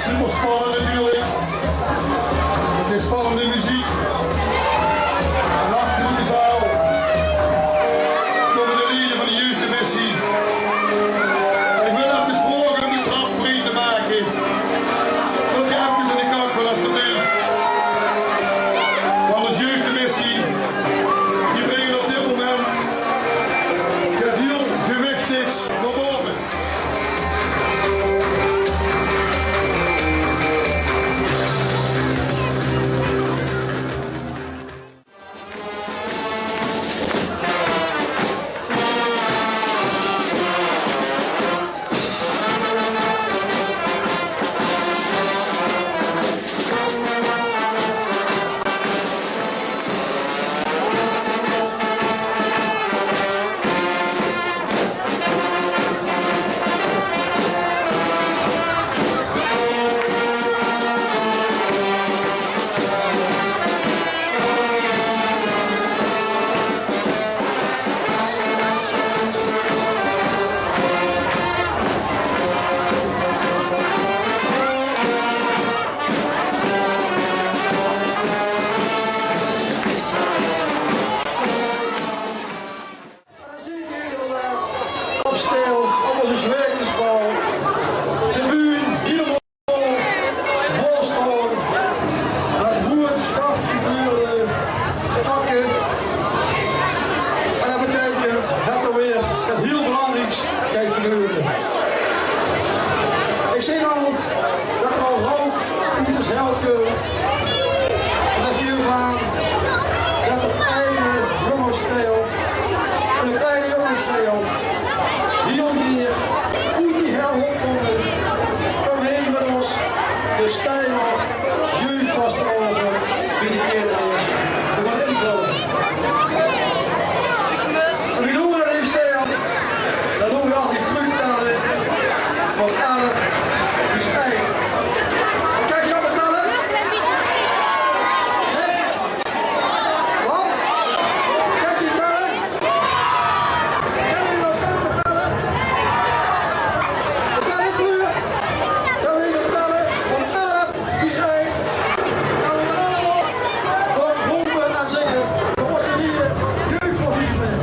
super spannend natuurlijk. Het is spannende muziek. En achter in de zaal komen de leden van de jeugdcommissie. Ik wil even vragen om de trap vrij te maken. Wil je even in de kant van alsjeblieft. Want de jeugdcommissie, die brengen op dit moment het heel gewichtigs naar boven. Opstel, op onze zwerversbal. De buren, hiervoor, volstroom. Met boeren, schachtfiguren, pakken. En dat betekent dat er weer het heel belangrijks gaat gebeuren. Ik zie nou dat er al rook uit de helken. En dat jullie gaan dat het kleine jongensstijl, een kleine jongensstijl, die hier uit die hel opkomen, kom heen met ons de stijle jeugd vast over wie de keer dat is. We gaan inkomen. En wie doen we dat even stijl? Dan doen we altijd tructellen van 11 die stijl. En kijk je op het tellen? Nee? Wat? Kijk je tellen? Kunnen we nog samen tellen? Dat staat niet voor. Dan wil je vertellen van 11 die schijn. Dan wil je allemaal door roepen en zingen. De Osselier jeugdprofessioneel.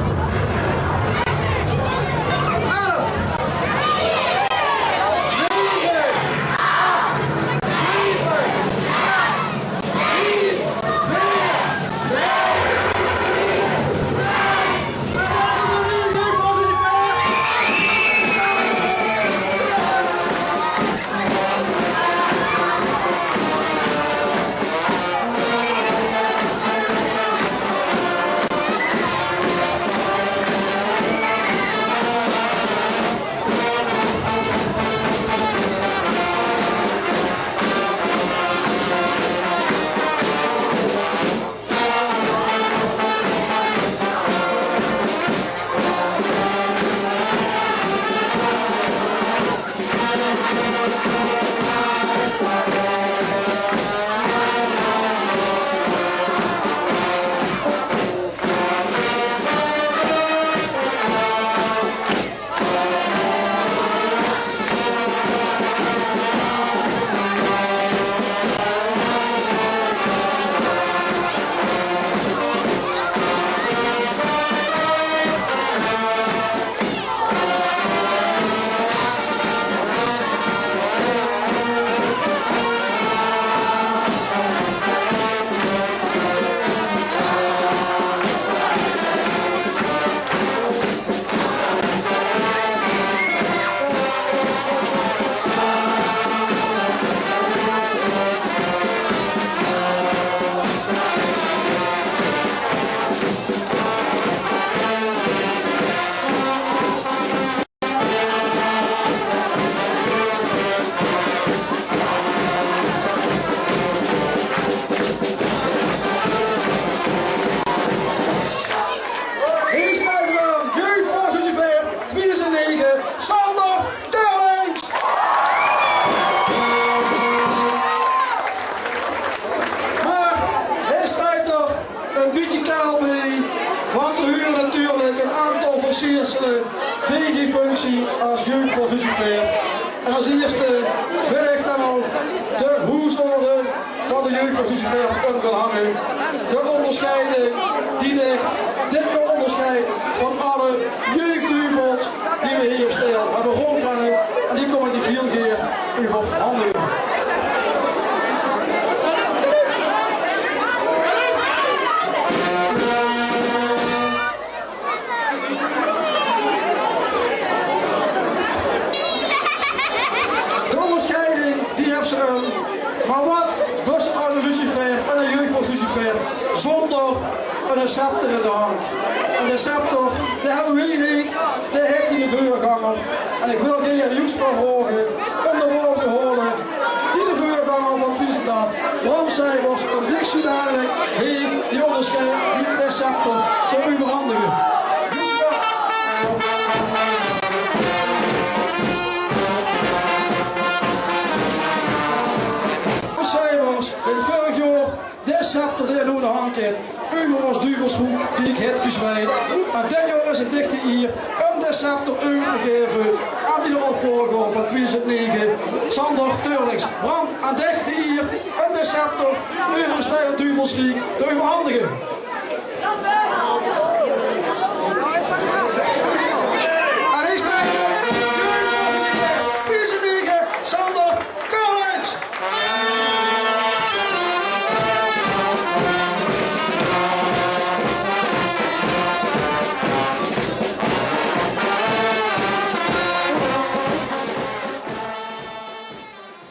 11, 9, 8, 7, 6, 5, 2009, Sander Teurlings! Maar hij staat er een beetje kaal bij, want we huren natuurlijk een aantal versierselen bij die functie als jeugdprofessioneel. En als eerste wil ik dan ook de hoesorde van de jeugd van Lucifer kunnen gaan hangen. De onderscheiding die ligt, dit onderscheid van alle jeugdduvels die we hier stil hebben rondrennen. En die komen die 4 keer overhandigen. Maar wat was een Lucifer en een jeugd van Lucifer zonder een scepter in de hand? En de scepter, die hebben we hier niet, die heeft hij in de vuurganger. En ik wil hier de Joestra vragen om de woord te horen die de vuurganger van 20 dagen. Waarom zij was een dik zodanig heeft die onderscheid, die de scepter te overhandigen. Dit scepter die in de hand heeft, over als duvelshoek die ik heb gezweid. En dit jaar is het dichte hier om de scepter over te geven aan die opvolger van 2009, Sander Teurlings. Bram, aan dichte hier om de scepter over een stijl duvelsriek te overhandigen.